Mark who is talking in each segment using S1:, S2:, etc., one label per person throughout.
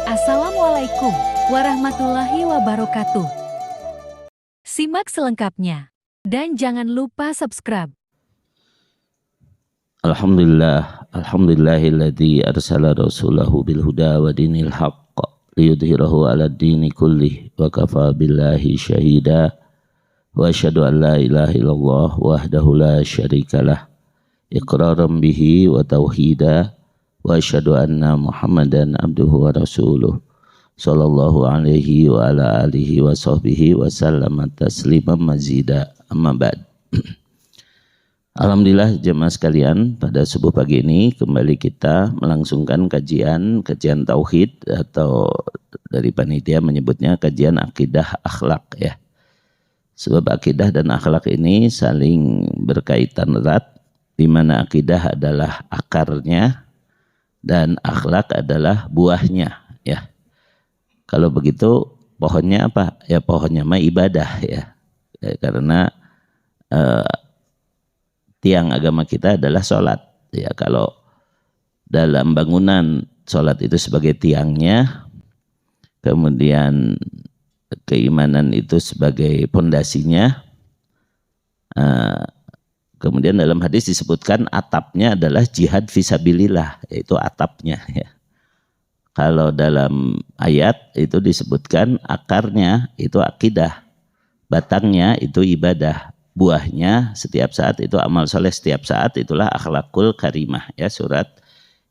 S1: Assalamualaikum warahmatullahi wabarakatuh. Simak selengkapnya. Dan jangan lupa subscribe.
S2: Alhamdulillahilladzi arsala rasulahu bil huda wa dinil haqq liyudhhirahu 'ala dini kullih wa kafa billahi syahida wa asyhadu an la ilaha illallah wahdahu la syarikalah iqraran bihi wa tauhida wa asyhadu anna Muhammadan abduhu wa rasuluh sallallahu alaihi wa ala alihi wa sahbihi wa sallama tasliman mazida amma ba'd. Alhamdulillah jemaah sekalian, pada subuh pagi ini kembali kita melangsungkan kajian tauhid, atau dari panitia menyebutnya kajian akidah akhlak ya. Sebab akidah dan akhlak ini saling berkaitan erat, di mana akidah adalah akarnya dan akhlak adalah buahnya ya. Kalau begitu pohonnya apa? Ya pohonnya mah ibadah ya. Karena tiang agama kita adalah sholat ya. Kalau dalam bangunan sholat itu sebagai tiangnya, kemudian keimanan itu sebagai pondasinya, kemudian dalam hadis disebutkan atapnya adalah jihad fisabilillah, yaitu atapnya ya. Kalau dalam ayat itu disebutkan akarnya itu akidah, batangnya itu ibadah, buahnya setiap saat itu amal soleh, setiap saat itulah akhlakul karimah ya. Surat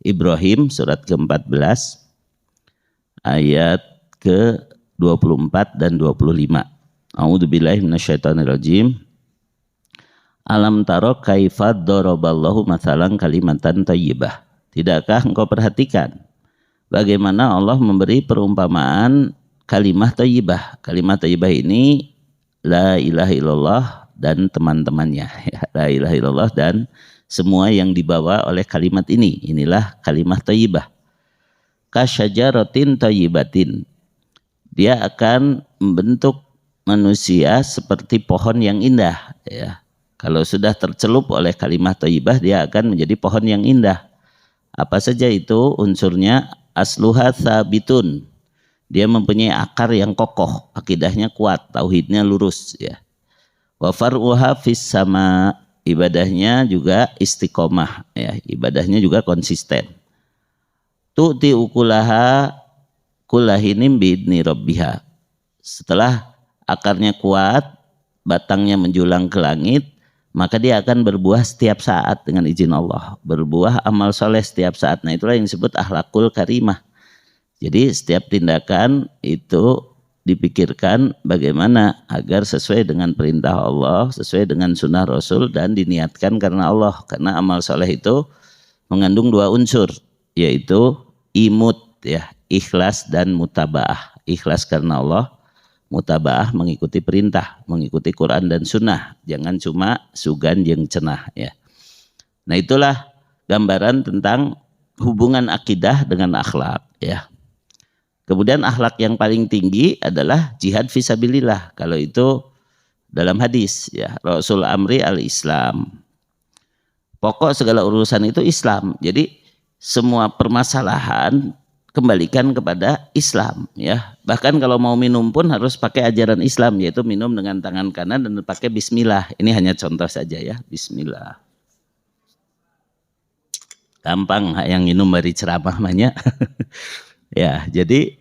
S2: Ibrahim surat ke-14 ayat ke-24 dan 25. A'udzubillahi minasyaitonirrajim. Alam taro kaifa daraballahu mathalan kalimatan thayyibah. Tidakkah engkau perhatikan bagaimana Allah memberi perumpamaan kalimah thayyibah. Kalimah thayyibah ini la ilaha illallah dan teman-temannya ya. La ilaha illallah dan semua yang dibawa oleh kalimat ini. Inilah kalimah thayyibah. Kasyajaratin thayyibatin. Dia akan membentuk manusia seperti pohon yang indah ya. Kalau sudah tercelup oleh kalimah thayyibah, dia akan menjadi pohon yang indah. Apa saja itu unsurnya? Asluha tsabitun. Dia mempunyai akar yang kokoh, akidahnya kuat, tauhidnya lurus ya. Wa far'uha fis sama. Ibadahnya juga istiqomah ya, ibadahnya juga konsisten. Tu'ti ukulaha kullahinim bi'idni rabbiha. Setelah akarnya kuat, batangnya menjulang ke langit, maka dia akan berbuah setiap saat dengan izin Allah. Berbuah amal soleh setiap saat. Nah itulah yang disebut akhlakul karimah. Jadi setiap tindakan itu dipikirkan bagaimana agar sesuai dengan perintah Allah, sesuai dengan sunnah Rasul, dan diniatkan karena Allah. Karena amal soleh itu mengandung dua unsur, yaitu imut ya, ikhlas dan mutabaah. Ikhlas karena Allah, mutabaah mengikuti perintah, mengikuti Quran dan sunnah. Jangan cuma sugan jeung cenah ya. Nah itulah gambaran tentang hubungan akidah dengan akhlak ya. Kemudian akhlak yang paling tinggi adalah jihad fisabilillah. Kalau itu dalam hadis ya, Rasul amri al-Islam. Pokok segala urusan itu Islam. Jadi semua permasalahan kembalikan kepada Islam ya. Bahkan kalau mau minum pun harus pakai ajaran Islam, yaitu minum dengan tangan kanan dan pakai bismillah. Ini hanya contoh saja ya, bismillah. Gampang yang minum bari ceramah mahnya. Ya, jadi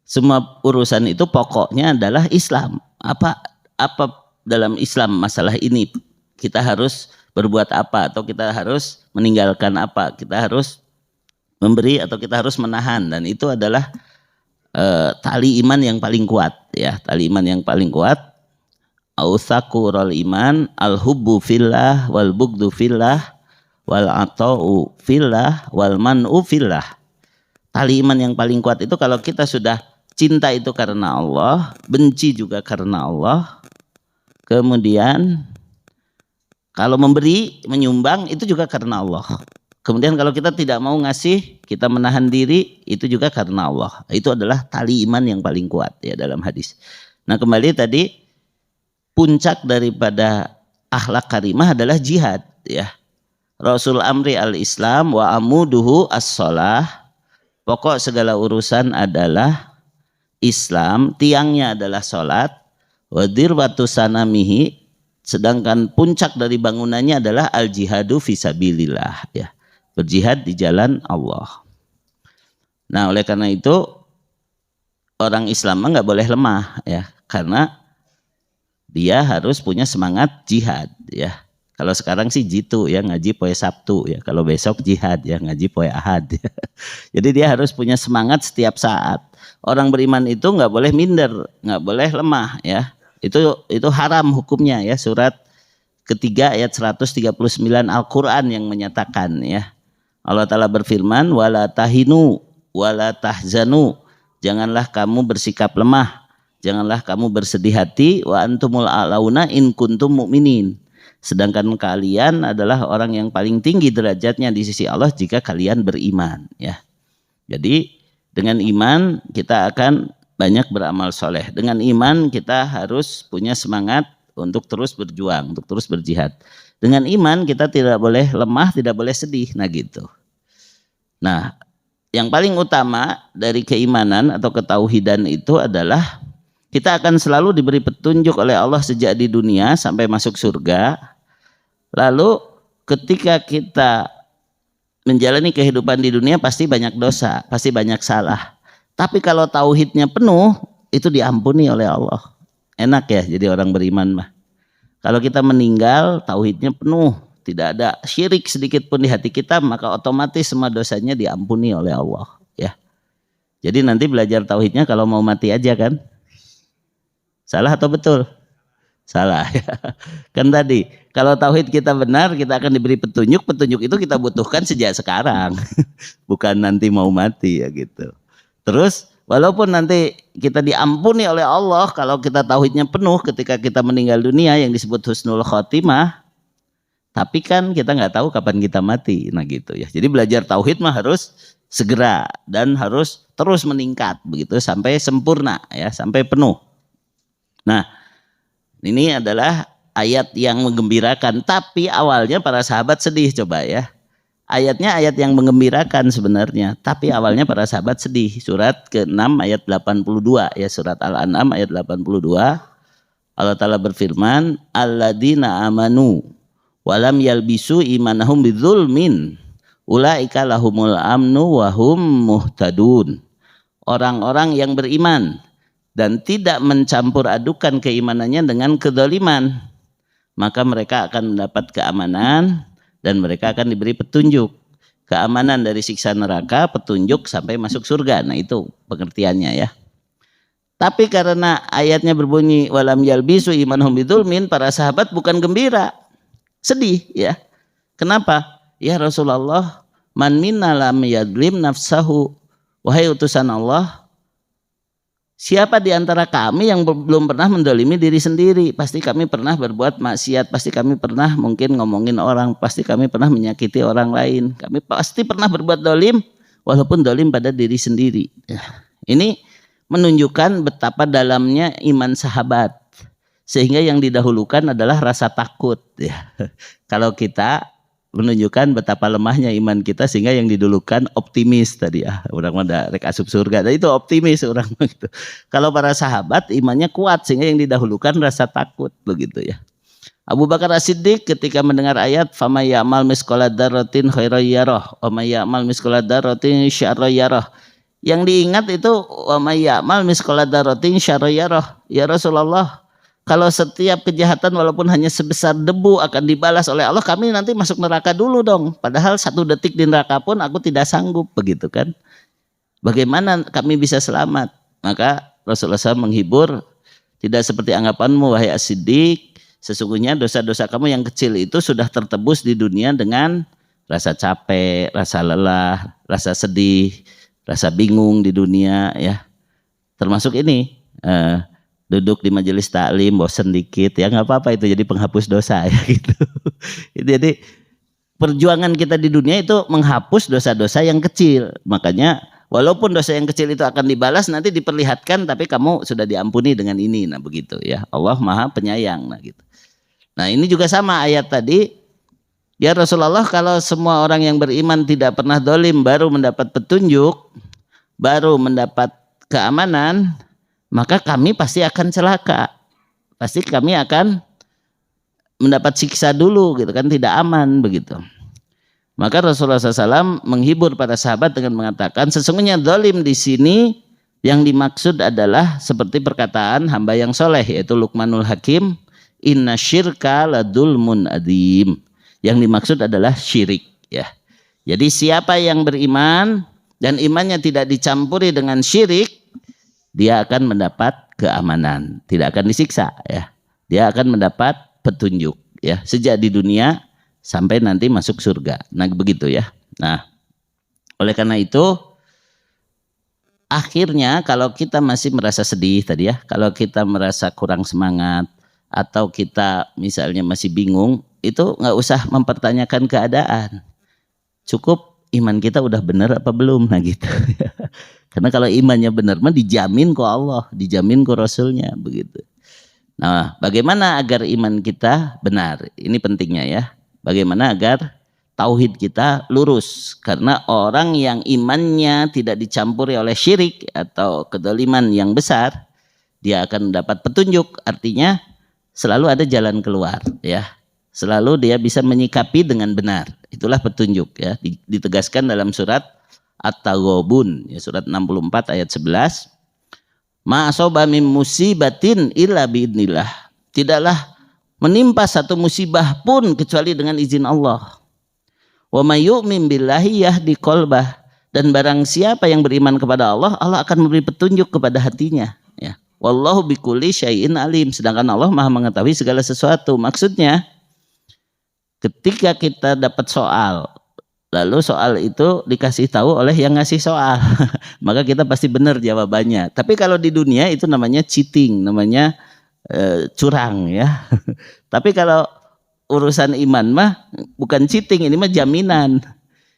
S2: semua urusan itu pokoknya adalah Islam. Apa dalam Islam masalah ini kita harus berbuat apa, atau kita harus meninggalkan apa, kita harus memberi atau kita harus menahan, dan itu adalah tali iman yang paling kuat ya. Tali iman yang paling kuat, ausakurul iman al-hubbu fillah wal bugdu fillah wal ata'u fillah wal man'u fillah. Tali iman yang paling kuat itu kalau kita sudah cinta itu karena Allah, benci juga karena Allah, kemudian kalau memberi, menyumbang itu juga karena Allah. Kemudian kalau kita tidak mau ngasih, kita menahan diri, itu juga karena Allah. Itu adalah tali iman yang paling kuat ya dalam hadis. Nah kembali tadi, puncak daripada akhlak karimah adalah jihad ya. Rasul amri al-Islam wa amuduhu as-shalah. Pokok segala urusan adalah Islam, tiangnya adalah sholat, wadir watu sanamihi, sedangkan puncak dari bangunannya adalah al jihadu fisabilillah, ya, berjihad di jalan Allah. Nah, oleh karena itu orang Islam nggak boleh lemah, ya, karena dia harus punya semangat jihad, ya. Kalau sekarang sih jitu, ya, ngaji poe Sabtu, ya. Kalau besok jihad, ya, ngaji poe Ahad, ya. Jadi dia harus punya semangat setiap saat. Orang beriman itu nggak boleh minder, nggak boleh lemah, ya. Itu haram hukumnya, ya. Surat ketiga ayat 139 Al-Quran yang menyatakan, ya. Allah Ta'ala berfirman, wala tahinu wala tahzanu, janganlah kamu bersikap lemah, janganlah kamu bersedih hati, wa antumul a'launa in kuntum mu'minin, sedangkan kalian adalah orang yang paling tinggi derajatnya di sisi Allah jika kalian beriman, ya. Jadi dengan iman kita akan banyak beramal soleh. Dengan iman kita harus punya semangat untuk terus berjuang, untuk terus berjihad. Dengan iman kita tidak boleh lemah, tidak boleh sedih, nah gitu. Nah, yang paling utama dari keimanan atau ketauhidan itu adalah kita akan selalu diberi petunjuk oleh Allah sejak di dunia sampai masuk surga. Lalu ketika kita menjalani kehidupan di dunia pasti banyak dosa, pasti banyak salah. Tapi kalau tauhidnya penuh, itu diampuni oleh Allah. Enak ya jadi orang beriman mah. Kalau kita meninggal, tauhidnya penuh, tidak ada syirik sedikit pun di hati kita, maka otomatis semua dosanya diampuni oleh Allah, ya. Jadi nanti belajar tauhidnya kalau mau mati aja kan? Salah atau betul? Salah, ya. Kan tadi kalau tauhid kita benar, kita akan diberi petunjuk. Petunjuk itu kita butuhkan sejak sekarang, bukan nanti mau mati, ya gitu. Terus walaupun nanti kita diampuni oleh Allah kalau kita tauhidnya penuh ketika kita meninggal dunia yang disebut husnul khotimah, tapi kan kita nggak tahu kapan kita mati, nah gitu ya. Jadi belajar tauhid mah harus segera dan harus terus meningkat begitu sampai sempurna, ya, sampai penuh. Nah, ini adalah ayat yang menggembirakan, tapi awalnya para sahabat sedih, coba ya. Ayatnya ayat yang menggembirakan sebenarnya, tapi awalnya para sahabat sedih. Surat ke-6 ayat 82, ya, surat Al-An'am ayat 82. Allah Ta'ala berfirman, alladzina amanu walam yalbisu imanahum bidzulmin ulaika lahumul amnu wahum muhtadun. Orang-orang yang beriman dan tidak mencampur adukan keimanannya dengan kedzaliman, maka mereka akan mendapat keamanan dan mereka akan diberi petunjuk. Keamanan dari siksa neraka, petunjuk sampai masuk surga. Nah, itu pengertiannya, ya. Tapi karena ayatnya berbunyi walam yalbisu imanhum bidzulmin, para sahabat bukan gembira, sedih, ya. Kenapa? Ya Rasulullah, man minna lam yadlim nafsahu. Wahai utusan Allah, siapa di antara kami yang belum pernah mendolimi diri sendiri? Pasti kami pernah berbuat maksiat, pasti kami pernah mungkin ngomongin orang, pasti kami pernah menyakiti orang lain. Kami pasti pernah berbuat dolim, walaupun dolim pada diri sendiri. Ini menunjukkan betapa dalamnya iman sahabat. Sehingga yang didahulukan adalah rasa takut. Ya. Kalau kita menunjukkan betapa lemahnya iman kita sehingga yang didulukan optimis tadi, ya, orang ada rek asup surga, nah, itu optimis orang gitu. Kalau para sahabat imannya kuat sehingga yang didahulukan rasa takut begitu, ya. Abu Bakar As-Siddiq ketika mendengar ayat famay ya'mal misqala dzarratin khairan yarah wa may ya'mal misqala dzarratin syarran yarah, yang diingat itu wa may ya'mal misqala dzarratin syarran yarah. Ya Rasulullah, kalau setiap kejahatan walaupun hanya sebesar debu akan dibalas oleh Allah, kami nanti masuk neraka dulu dong. Padahal 1 detik di neraka pun aku tidak sanggup, begitu kan. Bagaimana kami bisa selamat? Maka Rasulullah SAW menghibur, tidak seperti anggapanmu wahai As-Siddiq, sesungguhnya dosa-dosa kamu yang kecil itu sudah tertebus di dunia dengan rasa capek, rasa lelah, rasa sedih, rasa bingung di dunia, ya. Termasuk ini, duduk di majelis taklim bosan dikit, ya nggak apa-apa, itu jadi penghapus dosa, ya gitu. Jadi perjuangan kita di dunia itu menghapus dosa-dosa yang kecil. Makanya walaupun dosa yang kecil itu akan dibalas nanti diperlihatkan, tapi kamu sudah diampuni dengan ini. Nah begitu, ya. Allah Maha Penyayang. Nah gitu. Nah ini juga sama ayat tadi. Ya Rasulullah, kalau semua orang yang beriman tidak pernah dolim baru mendapat petunjuk, baru mendapat keamanan, maka kami pasti akan celaka. Pasti kami akan mendapat siksa dulu gitu kan, tidak aman begitu. Maka Rasulullah SAW menghibur para sahabat dengan mengatakan, sesungguhnya zalim di sini yang dimaksud adalah seperti perkataan hamba yang soleh, yaitu Luqmanul Hakim, inna syirka ladulmun adim. Yang dimaksud adalah syirik, ya. Jadi siapa yang beriman dan imannya tidak dicampuri dengan syirik, dia akan mendapat keamanan, tidak akan disiksa, ya. Dia akan mendapat petunjuk, ya, sejak di dunia sampai nanti masuk surga. Nah, begitu ya. Nah, oleh karena itu akhirnya kalau kita masih merasa sedih tadi ya, kalau kita merasa kurang semangat atau kita misalnya masih bingung, itu nggak usah mempertanyakan keadaan. Cukup iman kita udah benar apa belum, nah gitu. Karena kalau imannya benar mah dijamin ke Allah, dijamin ke Rasulnya begitu. Nah, bagaimana agar iman kita benar? Ini pentingnya ya. Bagaimana agar tauhid kita lurus? Karena orang yang imannya tidak dicampuri oleh syirik atau kedoliman yang besar, dia akan mendapat petunjuk. Artinya selalu ada jalan keluar, ya. Selalu dia bisa menyikapi dengan benar. Itulah petunjuk, ya. Ditegaskan dalam surat At-Taghabun, ya, surat 64 ayat 11. Ma asoba min musibatin illa biidnillah. Tidaklah menimpa satu musibah pun kecuali dengan izin Allah. Wa may yu'min billahi yahdi qalbah. Dan barang siapa yang beriman kepada Allah, Allah akan memberi petunjuk kepada hatinya, ya. Wallahu bikulli syai'in alim. Sedangkan Allah Maha mengetahui segala sesuatu. Maksudnya ketika kita dapat soal, lalu soal itu dikasih tahu oleh yang ngasih soal, maka kita pasti benar jawabannya. Tapi kalau di dunia itu namanya cheating, namanya curang, ya. Tapi kalau urusan iman mah bukan cheating, ini mah jaminan.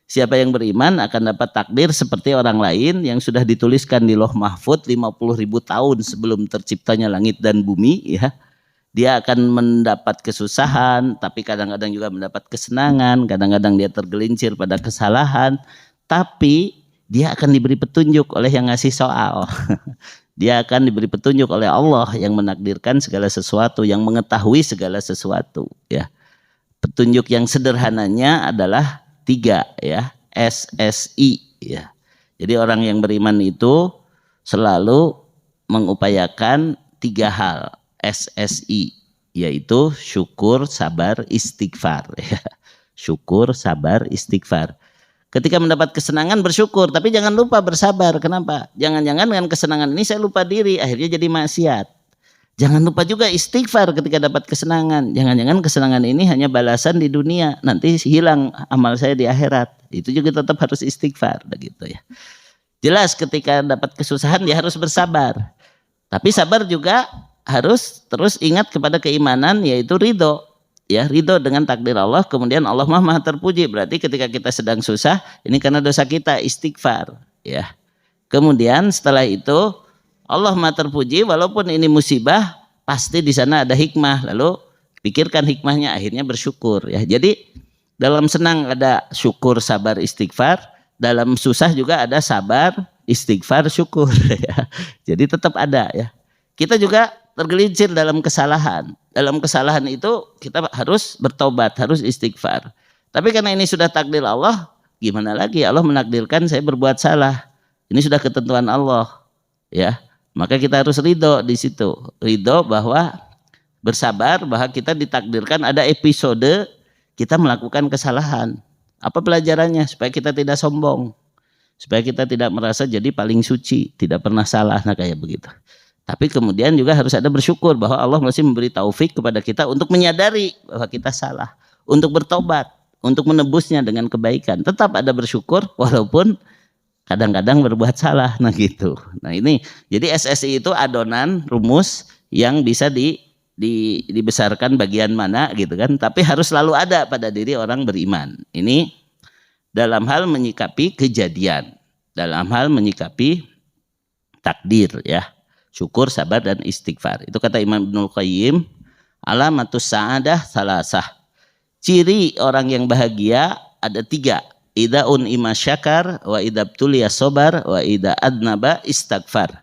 S2: Siapa yang beriman akan dapat takdir seperti orang lain yang sudah dituliskan di Lauh Mahfuz 50.000 tahun sebelum terciptanya langit dan bumi, ya. Dia akan mendapat kesusahan, tapi kadang-kadang juga mendapat kesenangan, kadang-kadang dia tergelincir pada kesalahan, tapi dia akan diberi petunjuk oleh yang ngasih soal. Dia akan diberi petunjuk oleh Allah yang menakdirkan segala sesuatu, yang mengetahui segala sesuatu, ya. Petunjuk yang sederhananya adalah 3, ya, SSI, ya. Jadi orang yang beriman itu selalu mengupayakan 3 hal. SSI, yaitu syukur, sabar, istighfar, ya. Syukur, sabar, istighfar. Ketika mendapat kesenangan bersyukur, tapi jangan lupa bersabar. Kenapa? Jangan-jangan dengan kesenangan ini saya lupa diri, akhirnya jadi maksiat. Jangan lupa juga istighfar ketika dapat kesenangan. Jangan-jangan kesenangan ini hanya balasan di dunia, nanti hilang amal saya di akhirat. Itu juga tetap harus istighfar, begitu ya. Jelas ketika dapat kesusahan dia harus bersabar. Tapi sabar juga harus terus ingat kepada keimanan, yaitu ridho, ya, ridho dengan takdir Allah. Kemudian Allah Maha terpuji, berarti ketika kita sedang susah ini karena dosa kita, istighfar, ya. Kemudian setelah itu Allah Maha terpuji, walaupun ini musibah pasti di sana ada hikmah, lalu pikirkan hikmahnya, akhirnya bersyukur, ya. Jadi dalam senang ada syukur, sabar, istighfar, dalam susah juga ada sabar, istighfar, syukur, ya. Jadi tetap ada, ya. Kita juga tergelincir dalam kesalahan. Dalam kesalahan itu kita harus bertobat, harus istighfar. Tapi karena ini sudah takdir Allah, gimana lagi? Allah menakdirkan saya berbuat salah. Ini sudah ketentuan Allah, ya. Maka kita harus ridho di situ. Ridho bahwa bersabar bahwa kita ditakdirkan ada episode kita melakukan kesalahan. Apa pelajarannya? Supaya kita tidak sombong. Supaya kita tidak merasa jadi paling suci, tidak pernah salah, nah kayak begitu. Tapi kemudian juga harus ada bersyukur bahwa Allah masih memberi taufik kepada kita untuk menyadari bahwa kita salah, untuk bertobat, untuk menebusnya dengan kebaikan. Tetap ada bersyukur walaupun kadang-kadang berbuat salah, nah gitu. Nah ini, jadi SSI itu adonan rumus yang bisa dibesarkan bagian mana gitu kan. Tapi harus selalu ada pada diri orang beriman. Ini dalam hal menyikapi kejadian, dalam hal menyikapi takdir, ya. Syukur, sabar, dan istighfar. Itu kata Imam Ibnul Qayyim, alamatus sa'adah salasah. Ciri orang yang bahagia ada 3. Ida un'ima syakar wa ida btuliya sobar wa ida adnaba istighfar.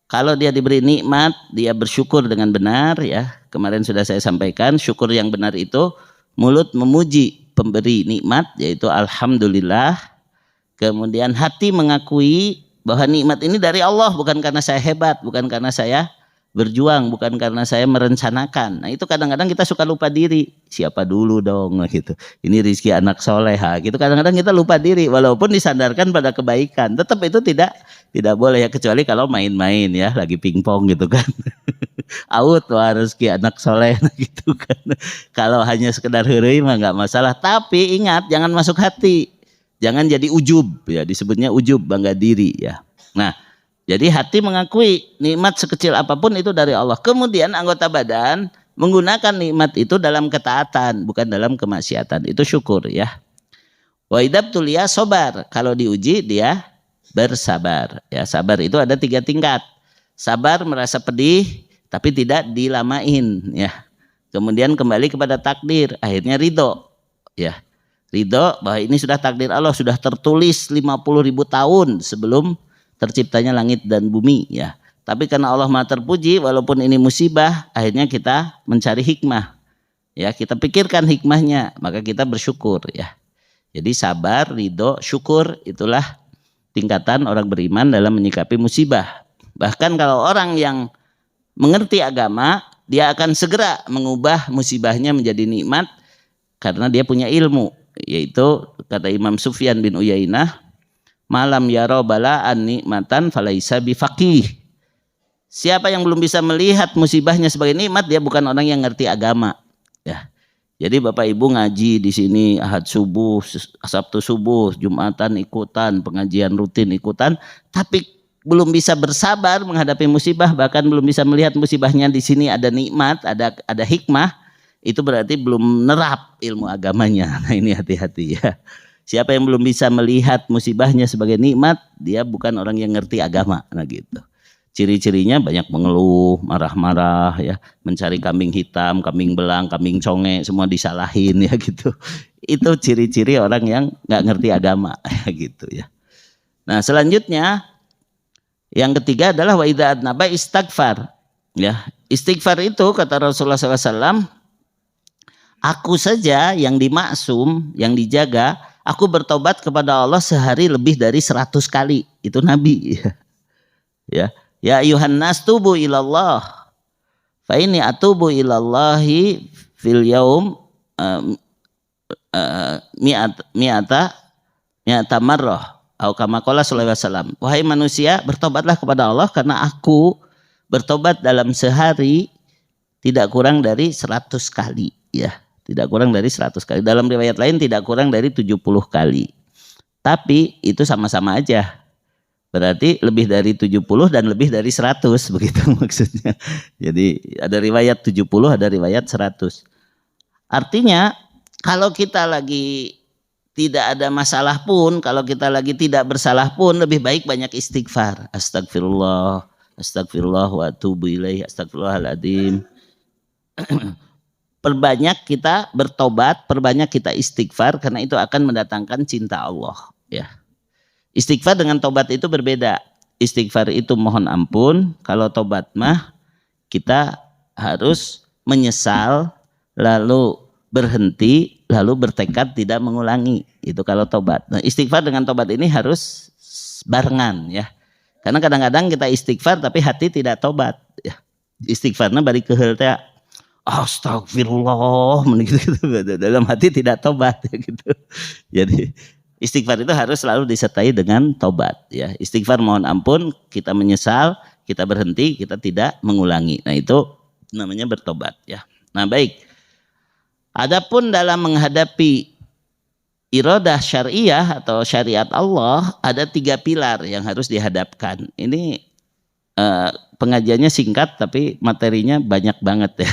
S2: Kalau dia diberi nikmat, dia bersyukur dengan benar ya. Kemarin sudah saya sampaikan, syukur yang benar itu mulut memuji pemberi nikmat yaitu alhamdulillah. Kemudian hati mengakui bahwa nikmat ini dari Allah, bukan karena saya hebat, bukan karena saya berjuang, bukan karena saya merencanakan. Nah itu kadang-kadang kita suka lupa diri. Siapa dulu dong gitu. Ini rezeki anak soleha gitu. Kadang-kadang kita lupa diri walaupun disandarkan pada kebaikan. Tetap itu tidak boleh ya, kecuali kalau main-main ya, lagi pingpong gitu kan. Out wah rezeki anak soleh gitu kan. Kalau hanya sekedar heureuy mah nggak masalah. Tapi ingat jangan masuk hati. Jangan jadi ujub ya, disebutnya ujub, bangga diri ya. Nah, jadi hati mengakui nikmat sekecil apapun itu dari Allah. Kemudian anggota badan menggunakan nikmat itu dalam ketaatan, bukan dalam kemaksiatan. Itu syukur ya. Wa idabtuliya sobar. Kalau diuji dia bersabar. Ya, sabar itu ada 3 tingkat. Sabar merasa pedih tapi tidak dilamain ya. Kemudian kembali kepada takdir, akhirnya ridho. Ya. Ridho bahwa ini sudah takdir Allah, sudah tertulis 50.000 tahun sebelum terciptanya langit dan bumi ya. Tapi karena Allah Maha terpuji, walaupun ini musibah, akhirnya kita mencari hikmah. Ya, kita pikirkan hikmahnya, maka kita bersyukur ya. Jadi sabar, ridho, syukur itulah tingkatan orang beriman dalam menyikapi musibah. Bahkan kalau orang yang mengerti agama, dia akan segera mengubah musibahnya menjadi nikmat karena dia punya ilmu. Yaitu kata Imam Sufyan bin Uyainah, malam yaro bala'an nikmatan falaisa bifaqih. Siapa yang belum bisa melihat musibahnya sebagai nikmat, dia bukan orang yang ngerti agama ya. Jadi Bapak Ibu ngaji di sini Ahad subuh, Sabtu subuh, Jumatan ikutan, pengajian rutin ikutan, tapi belum bisa bersabar menghadapi musibah, bahkan belum bisa melihat musibahnya di sini ada nikmat, ada hikmah, itu berarti belum nerap ilmu agamanya. Nah ini hati-hati ya. Siapa yang belum bisa melihat musibahnya sebagai nikmat, dia bukan orang yang ngerti agama. Nah gitu. Ciri-cirinya banyak mengeluh, marah-marah ya, mencari kambing hitam, kambing belang, kambing conge, semua disalahin ya gitu. Itu ciri-ciri orang yang nggak ngerti agama ya gitu ya. Nah selanjutnya yang ketiga adalah wa idza adnaba istighfar. Ya, istighfar itu kata Rasulullah SAW, aku saja yang dimaksum, yang dijaga, aku bertobat kepada Allah sehari lebih dari 100 kali. Itu Nabi. Ya, ya ayuhan nas tubu ilallah. Fa inni atubu ilallahi fil yaum mi'ata marrah. Atau kama qala sallallahu alaihi wasallam. Wahai manusia, bertobatlah kepada Allah karena aku bertobat dalam sehari tidak kurang dari 100 kali. Ya, tidak kurang dari 100 kali. Dalam riwayat lain tidak kurang dari 70 kali. Tapi itu sama-sama aja. Berarti lebih dari 70 dan lebih dari 100 begitu maksudnya. Jadi ada riwayat 70, ada riwayat 100. Artinya kalau kita lagi tidak ada masalah pun, kalau kita lagi tidak bersalah pun, lebih baik banyak istighfar. Astagfirullah, astagfirullah wa atubu ilaih, astagfirullahaladzim. Perbanyak kita bertobat, perbanyak kita istighfar, karena itu akan mendatangkan cinta Allah. Ya. Istighfar dengan tobat itu berbeda. Istighfar itu mohon ampun, kalau tobat mah kita harus menyesal, lalu berhenti, lalu bertekad tidak mengulangi. Itu kalau tobat. Nah, istighfar dengan tobat ini harus barengan ya. Karena kadang-kadang kita istighfar tapi hati tidak tobat ya. Istighfarnya balik ke heul teh astagfirullah gitu, dalam hati tidak tobat ya gitu. Jadi istighfar itu harus selalu disertai dengan tobat ya. Istighfar mohon ampun, kita menyesal, kita berhenti, kita tidak mengulangi. Nah, itu namanya bertobat ya. Nah, baik. Adapun dalam menghadapi iradah syariah atau syariat Allah, ada 3 pilar yang harus dihadapkan. Ini pengajiannya singkat tapi materinya banyak banget ya.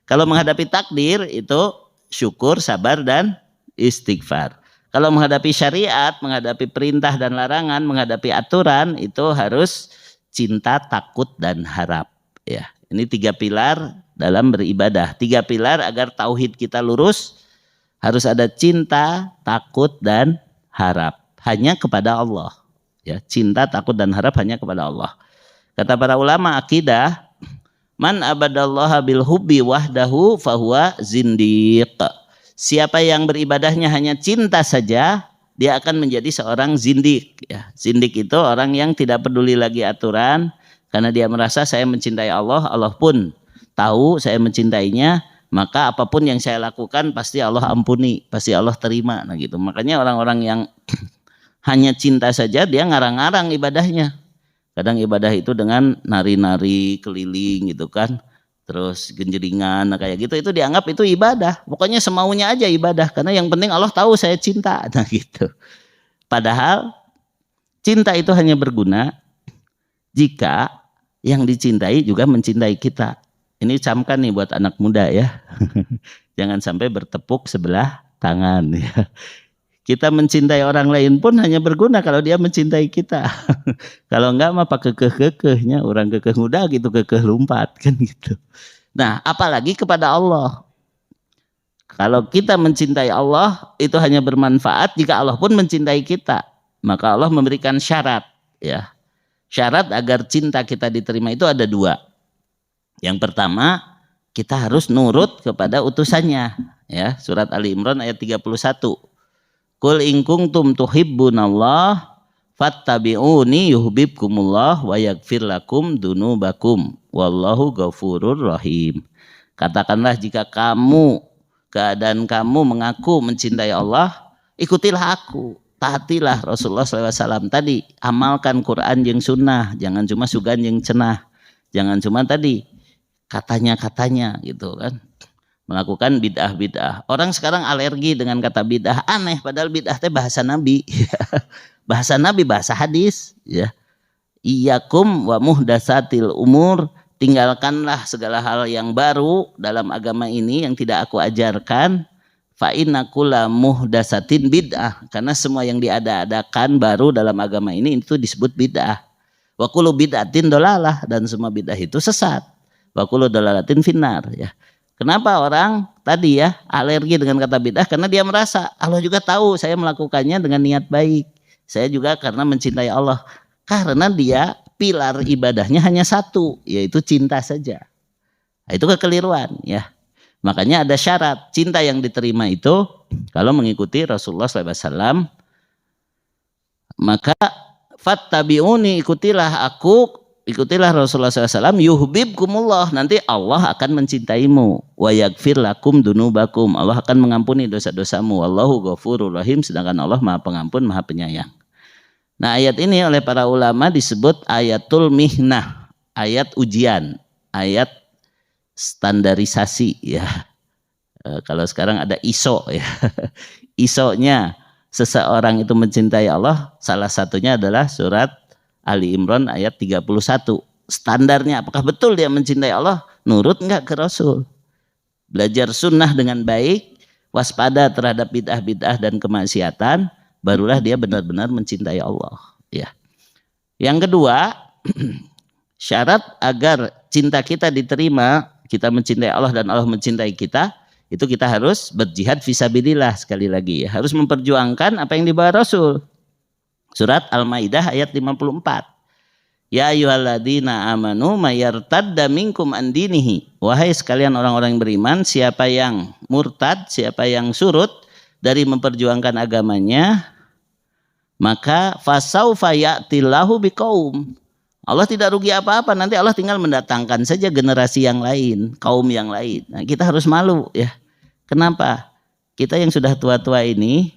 S2: Kalau menghadapi takdir itu syukur, sabar, dan istighfar. Kalau menghadapi syariat, menghadapi perintah dan larangan, menghadapi aturan, itu harus cinta, takut, dan harap. Ya, ini 3 pilar dalam beribadah. 3 pilar agar tauhid kita lurus, Harus ada cinta, takut, dan harap. Hanya kepada Allah. Ya, cinta, takut, dan harap hanya kepada Allah. Kata para ulama akidah, man abadallaha bil hubbi wahdahu fahuwa zindiq. Siapa yang beribadahnya hanya cinta saja, dia akan menjadi seorang zindik. Ya, zindik itu orang yang tidak peduli lagi aturan, karena dia merasa saya mencintai Allah, Allah pun tahu saya mencintainya, maka apapun yang saya lakukan pasti Allah ampuni, pasti Allah terima. Nah gitu. Makanya orang-orang yang hanya cinta saja dia ngarang-ngarang ibadahnya. Kadang ibadah itu dengan nari-nari keliling gitu kan, terus genjeringan, nah kayak gitu, itu dianggap itu ibadah. Pokoknya semaunya aja ibadah, karena yang penting Allah tahu saya cinta. Nah gitu. Padahal cinta itu hanya berguna jika yang dicintai juga mencintai kita. Ini camkan nih buat anak muda ya. Jangan sampai bertepuk sebelah tangan ya. Kita mencintai orang lain pun hanya berguna kalau dia mencintai kita. Kalau enggak mah pakai kekeh-kekehnya, orang kekeh muda gitu, kekeh lumpat kan gitu. Nah, apalagi kepada Allah. Kalau kita mencintai Allah, itu hanya bermanfaat jika Allah pun mencintai kita. Maka Allah memberikan syarat ya. Syarat agar cinta kita diterima itu ada dua. Yang pertama, kita harus nurut kepada utusannya ya. Surat Ali Imran ayat 31. Qul in kuntum tuhibbunallah fattabi'uni yuhibbukumullah wa yaghfir lakum dzunubakum wallahu ghafurur rahim. Katakanlah jika keadaan kamu mengaku mencintai Allah, ikutilah aku, taatilah Rasulullah SAW tadi, amalkan Quran yang sunnah, jangan cuma sugan yang cenah, jangan cuma tadi katanya gitu kan. Melakukan bid'ah-bid'ah. Orang sekarang alergi dengan kata bid'ah, aneh padahal bid'ah teh bahasa Nabi. Bahasa Nabi, bahasa hadis ya. Iyyakum wa muhdatsatil umur, tinggalkanlah segala hal yang baru dalam agama ini yang tidak aku ajarkan. Fa inna kulla muhdatsatin bid'ah, karena semua yang diada-adakan baru dalam agama ini itu disebut bid'ah. Wa kullu bid'atin dolalah, dan semua bid'ah itu sesat. Wa kullu dolalatin finnar ya. Kenapa orang tadi ya alergi dengan kata bid'ah? Karena dia merasa Allah juga tahu saya melakukannya dengan niat baik. Saya juga karena mencintai Allah. Karena dia pilar ibadahnya hanya satu, yaitu cinta saja. Nah, itu kekeliruan ya. Makanya ada syarat cinta yang diterima itu kalau mengikuti Rasulullah SAW. Maka fattabi'uni, ikutilah aku, ikutilah Rasulullah SAW, yuhibbukumullah, nanti Allah akan mencintaimu, wa yaghfir lakum dzunubakum, Allah akan mengampuni dosa-dosamu, wallahu ghafurur rahim, sedangkan Allah Maha Pengampun, Maha Penyayang. Nah, ayat ini oleh para ulama disebut ayatul mihnah, ayat ujian, ayat standarisasi ya. Kalau sekarang ada ISO ya. ISO-nya seseorang itu mencintai Allah, salah satunya adalah surat Ali Imran ayat 31. Standarnya apakah betul dia mencintai Allah? Nurut enggak ke Rasul? Belajar sunnah dengan baik, waspada terhadap bid'ah-bid'ah dan kemaksiatan, barulah dia benar-benar mencintai Allah ya. Yang kedua, syarat agar cinta kita diterima, kita mencintai Allah dan Allah mencintai kita, itu kita harus berjihad fisabilillah, sekali lagi ya. Harus memperjuangkan apa yang dibawa Rasul. Surat Al-Maidah ayat 54. Ya ayyuhalladzina amanu mayartadda minkum an dinihi. Wahai sekalian orang-orang yang beriman, siapa yang murtad, siapa yang surut dari memperjuangkan agamanya, maka fasaufa ya'tillahu biqaum. Allah tidak rugi apa-apa, nanti Allah tinggal mendatangkan saja generasi yang lain, kaum yang lain. Nah, kita harus malu ya. Kenapa? Kita yang sudah tua-tua ini,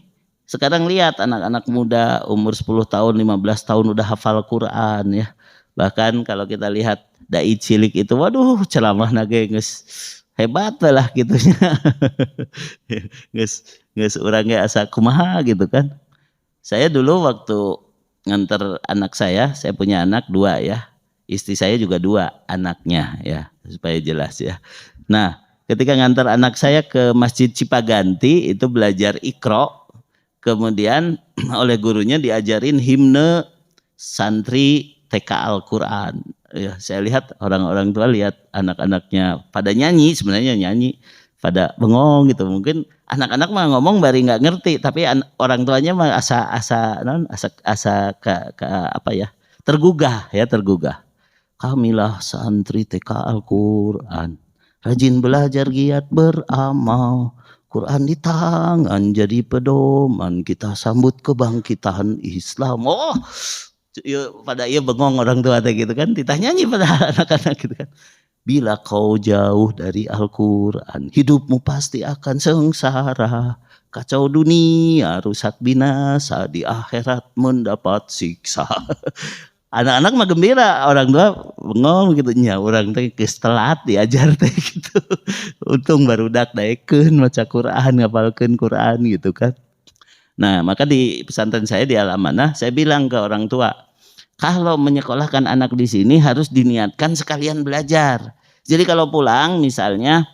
S2: sekarang lihat anak-anak muda umur 10 tahun, 15 tahun udah hafal Quran ya. Bahkan kalau kita lihat dai cilik itu, waduh ceramah nage geus hebat lah gitunya. Geus urang ge asa kumaha gitu kan. Saya dulu waktu nganter anak saya punya anak 2 ya. Istri saya juga 2 anaknya ya, supaya jelas ya. Nah, ketika ngantar anak saya ke Masjid Cipaganti itu belajar Iqra, kemudian oleh gurunya diajarin himne santri TK Al-Quran. Ya, saya lihat orang-orang tua lihat anak-anaknya pada nyanyi, sebenarnya nyanyi, pada bengong gitu. Mungkin Anak-anak mah ngomong bari nggak ngerti, tapi orang tuanya mah asa apa ya, tergugah ya, tergugah. Kamilah santri TK Al-Quran, rajin belajar giat beramal, Quran di tangan jadi pedoman, kita sambut kebangkitan Islam. Oh, pada iya bengong orang tua gitu kan, ditanyanyi pada anak-anak gitu kan. Bila kau jauh dari Al-Quran, hidupmu pasti akan sengsara. Kacau dunia, rusak binasa, di akhirat mendapat siksa. Anak-anak mah gembira, orang tua bengong gitu nya, orang teh geus telat diajar teh gitu. Untung barudak daekeun maca Quran, ngapalkeun Quran gitu kan. Nah, maka di pesantren saya di Al-Amanah, saya bilang ke orang tua, kalau menyekolahkan anak di sini harus diniatkan sekalian belajar. Jadi kalau pulang misalnya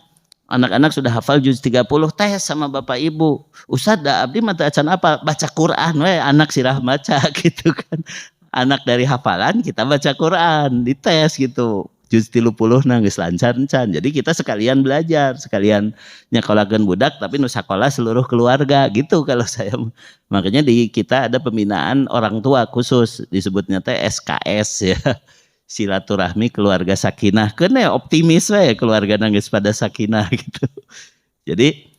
S2: anak-anak sudah hafal juz 30, tes sama bapak ibu. Ustadz da abdi mata acan apa? Baca Quran we, anak sirah baca gitu kan. Anak dari hafalan kita baca Quran, dites gitu. Juz 30 nah geus lancar encan. Jadi kita sekalian belajar, sekalian nyekolahkeun budak tapi nu sakola seluruh keluarga gitu kalau saya. Makanya di kita ada pembinaan orang tua khusus, disebutnya teh SKS ya. Silaturahmi keluarga sakinah. Kene optimis we keluarga geus pada sakinah gitu. Jadi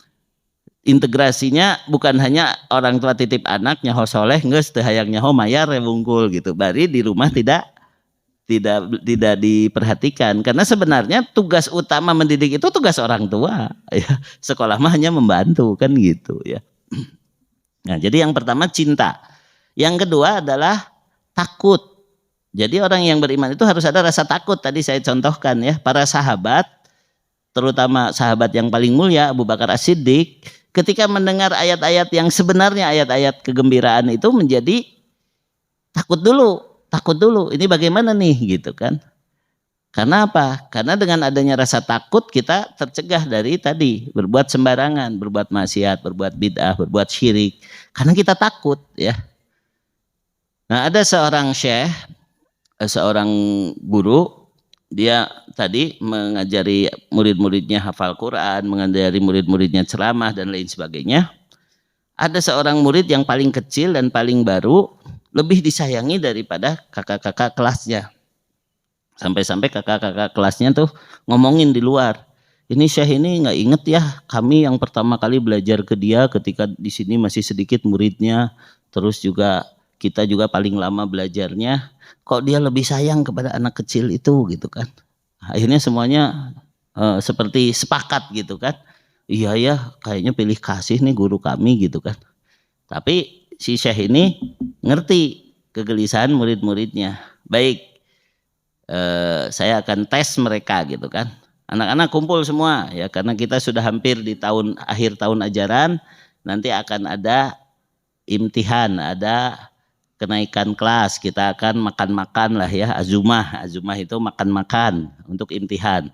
S2: integrasinya bukan hanya orang tua titip anak nyaho soleh geus teu hayang nyaho mayar wungkul gitu. Bari di rumah tidak diperhatikan, karena sebenarnya tugas utama mendidik itu tugas orang tua ya. Sekolah mah hanya membantu kan gitu ya. Nah, jadi yang pertama cinta, yang kedua adalah takut. Jadi orang yang beriman itu harus ada rasa takut. Tadi saya contohkan ya, para sahabat, terutama sahabat yang paling mulia Abu Bakar As-Siddiq, ketika mendengar ayat-ayat yang sebenarnya ayat-ayat kegembiraan itu menjadi takut dulu. Ini bagaimana nih gitu kan. Karena apa? Karena dengan adanya rasa takut kita tercegah dari tadi berbuat sembarangan, berbuat maksiat, berbuat bid'ah, berbuat syirik. Karena kita takut ya. Nah, ada seorang syekh, seorang guru, dia tadi mengajari murid-muridnya hafal Quran, mengajari murid-muridnya ceramah dan lain sebagainya. Ada seorang murid yang paling kecil dan paling baru lebih disayangi daripada kakak-kakak kelasnya. Sampai-sampai kakak-kakak kelasnya tuh ngomongin di luar. Ini Syekh ini nggak inget ya, kami yang pertama kali belajar ke dia ketika di sini masih sedikit muridnya. Terus juga kita juga paling lama belajarnya. Kok dia lebih sayang kepada anak kecil itu gitu kan. Akhirnya semuanya seperti sepakat gitu kan. Iya ya, kayaknya pilih kasih nih guru kami gitu kan. Tapi si Syekh ini ngerti kegelisahan murid-muridnya. Baik, saya akan tes mereka gitu kan. Anak-anak kumpul semua ya, karena kita sudah hampir di akhir tahun ajaran. Nanti akan ada imtihan, ada kenaikan kelas. Kita akan makan-makan lah ya, azumah itu makan-makan untuk imtihan.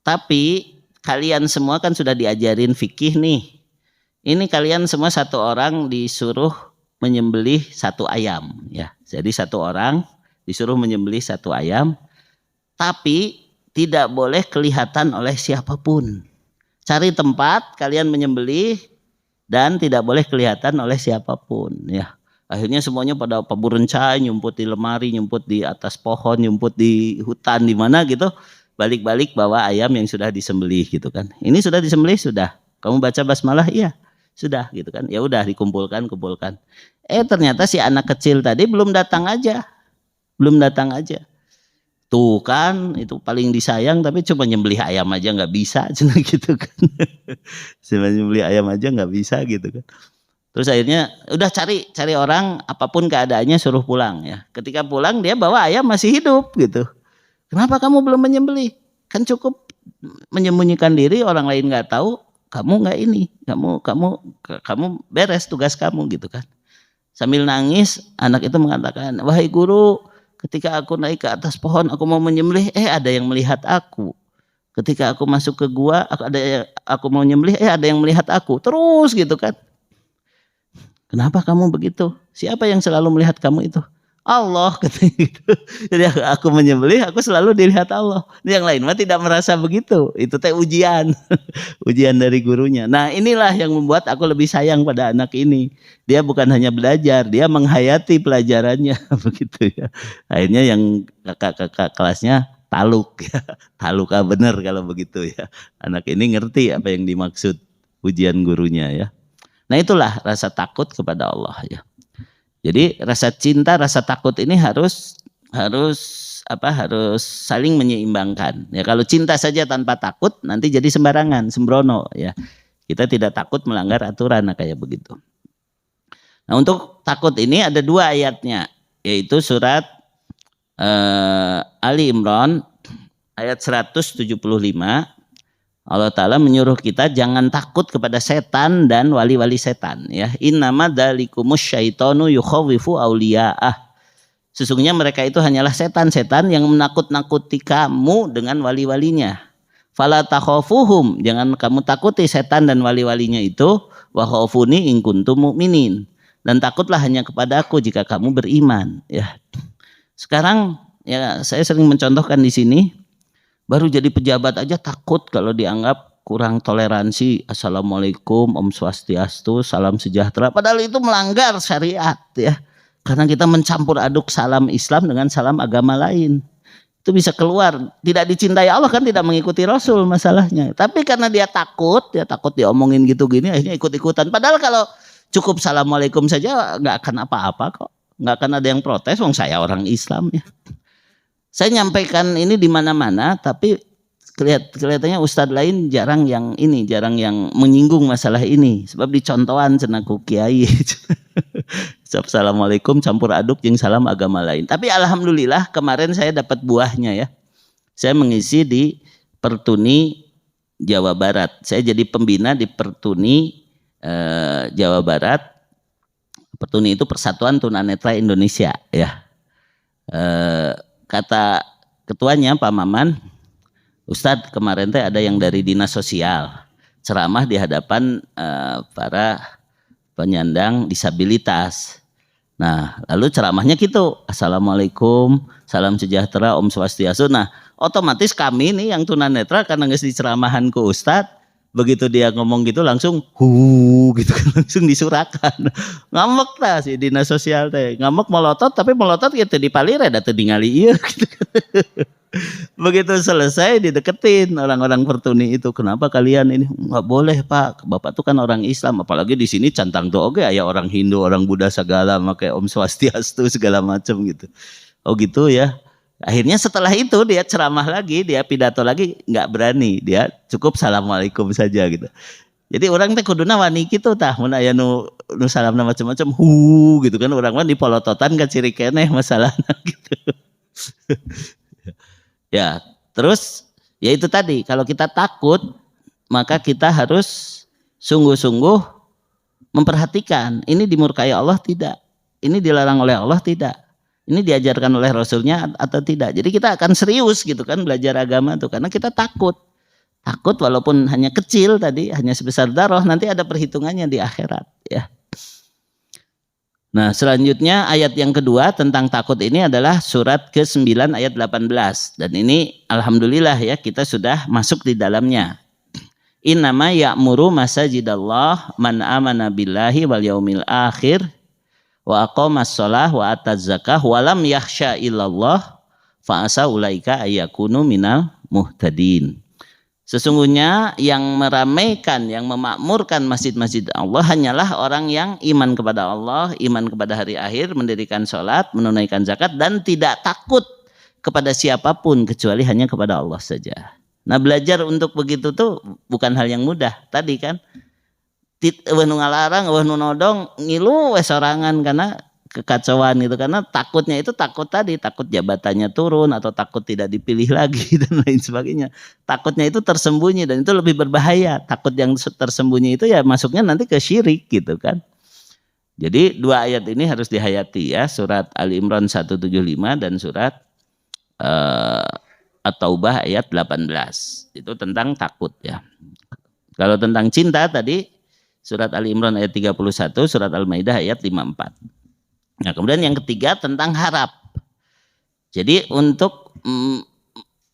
S2: Tapi kalian semua kan sudah diajarin fikih nih. Ini kalian semua satu orang disuruh menyembelih satu ayam ya. Jadi satu orang disuruh menyembelih satu ayam, tapi tidak boleh kelihatan oleh siapapun. Cari tempat kalian menyembelih dan tidak boleh kelihatan oleh siapapun ya. Akhirnya semuanya pada paburencai, nyumput di lemari, nyumput di atas pohon, nyumput di hutan di mana gitu. Balik-balik bawa ayam yang sudah disembelih gitu kan. Ini sudah disembelih sudah. Kamu baca basmalah? Iya. Sudah gitu kan. Ya udah kumpulkan. Ternyata si anak kecil tadi belum datang aja. Tuh kan, itu paling disayang tapi cuma nyembelih ayam aja nggak bisa gitu kan. Cuma nyembelih ayam aja nggak bisa gitu kan. Terus akhirnya udah cari orang, apapun keadaannya suruh pulang ya. Ketika pulang dia bawa ayam masih hidup gitu. Kenapa kamu belum menyembelih? Kan cukup menyembunyikan diri, orang lain nggak tahu. Kamu nggak ini, kamu beres tugas kamu gitu kan. Sambil nangis anak itu mengatakan, wahai guru, ketika aku naik ke atas pohon aku mau menyembelih, ada yang melihat aku. Ketika aku masuk ke gua, aku mau menyembelih, ada yang melihat aku. Terus gitu kan. Kenapa kamu begitu? Siapa yang selalu melihat kamu itu? Allah katanya gitu. Jadi aku menyembelih, aku selalu dilihat Allah. Yang lain mah tidak merasa begitu. Itu teh ujian. Ujian dari gurunya. Nah, inilah yang membuat aku lebih sayang pada anak ini. Dia bukan hanya belajar, dia menghayati pelajarannya begitu ya. Akhirnya yang kakak-kakak kelasnya taluk ya. Taluk bener kalau begitu ya. Anak ini ngerti apa yang dimaksud ujian gurunya ya. Nah, itulah rasa takut kepada Allah ya. Jadi rasa cinta, rasa takut ini harus saling menyeimbangkan. Ya kalau cinta saja tanpa takut nanti jadi sembarangan, sembrono ya. Kita tidak takut melanggar aturan kayak begitu. Nah, untuk takut ini ada 2 ayatnya, yaitu surat Ali Imran ayat 175. Allah Ta'ala menyuruh kita jangan takut kepada setan dan wali-wali setan ya. Innama dzalikumus syaitonu yukhawifu auliya'ah. Sesungguhnya mereka itu hanyalah setan-setan yang menakut-nakuti kamu dengan wali-walinya. Fala takhafuhum, jangan kamu takuti setan dan wali-walinya itu, wa khafuni in kuntum mu'minin. Dan takutlah hanya kepada aku jika kamu beriman ya. Sekarang ya saya sering mencontohkan di sini. Baru jadi pejabat aja takut kalau dianggap kurang toleransi. Assalamualaikum, Om Swastiastu, salam sejahtera. Padahal itu melanggar syariat ya. Karena kita mencampur aduk salam Islam dengan salam agama lain. Itu bisa keluar. Tidak dicintai Allah kan tidak mengikuti Rasul masalahnya. Tapi karena dia takut diomongin gitu gini akhirnya ikut-ikutan. Padahal kalau cukup Assalamualaikum saja nggak akan apa-apa kok. Nggak akan ada yang protes, wong saya orang Islam ya. Saya nyampaikan ini di mana-mana, tapi kelihatannya ustadz lain jarang yang menyinggung masalah ini. Sebab dicontohan cenaku kiai. Assalamualaikum campur aduk jeung salam agama lain. Tapi alhamdulillah kemarin saya dapat buahnya ya. Saya mengisi di Pertuni Jawa Barat. Saya jadi pembina di Pertuni Jawa Barat. Pertuni itu Persatuan Tunanetra Indonesia ya. Kata ketuanya Pak Maman, Ustadz kemarin teh ada yang dari dinas sosial ceramah di hadapan para penyandang disabilitas. Nah lalu ceramahnya gitu, Assalamualaikum, salam sejahtera, Om Swastiastu. Nah otomatis kami nih yang tunanetra karena nggak diceramahan ke Ustadz, begitu dia ngomong gitu langsung gitu kan, langsung disurakan. Ngambek lah si dinas sosial teh, ngambek melotot tapi melotot gitu dipalire da teu ningali ieu gitu. Begitu selesai dideketin orang-orang Pertuni itu, kenapa kalian ini nggak boleh Pak, Bapak tuh kan orang Islam, apalagi di sini cantang tuh oke aya orang Hindu, orang Buddha segala make Om Swastiastu segala macam gitu. Oh gitu ya. Akhirnya setelah itu dia ceramah lagi, dia pidato lagi nggak berani, dia cukup Assalamualaikum saja gitu. Jadi orang teh kuduna wani kitu tah, mun aya nu salamna macam-macam gitu kan, orang mah dipolototan ka ciri keneh masalahna gitu. Ya, terus ya itu tadi, kalau kita takut maka kita harus sungguh-sungguh memperhatikan ini dimurkai Allah tidak, ini dilarang oleh Allah tidak, ini diajarkan oleh Rasulnya atau tidak. Jadi kita akan serius gitu kan belajar agama tuh karena kita takut walaupun hanya kecil tadi, hanya sebesar darah, nanti ada perhitungannya di akhirat ya. Nah selanjutnya ayat yang kedua tentang takut ini adalah surat ke-9 ayat 18. Dan ini alhamdulillah ya kita sudah masuk di dalamnya. Innama ya'muru masajidallah man amana billahi wal yaumil akhir wa aqamas shalah wa ataz zakah wa lam yakhsha illallah fa asa ulaika ayyakunu minal muhtadin. Sesungguhnya yang meramaikan, yang memakmurkan masjid-masjid Allah hanyalah orang yang iman kepada Allah, iman kepada hari akhir, mendirikan sholat, menunaikan zakat, dan tidak takut kepada siapapun kecuali hanya kepada Allah saja. Nah belajar untuk begitu tuh bukan hal yang mudah. Tadi kan, eueuh nu ngalarang, eueuh nu nodong, ngilu we sorangan karena kekacauan gitu, karena takutnya itu takut tadi, takut jabatannya turun atau takut tidak dipilih lagi dan lain sebagainya. Takutnya itu tersembunyi dan itu lebih berbahaya. Takut yang tersembunyi itu ya masuknya nanti ke syirik gitu kan. Jadi dua ayat ini harus dihayati ya, surat Ali Imran 175 dan surat At-Taubah ayat 18. Itu tentang takut ya. Kalau tentang cinta tadi surat Ali Imran ayat 31, surat Al-Maidah ayat 54. Nah, kemudian yang ketiga tentang harap. Jadi untuk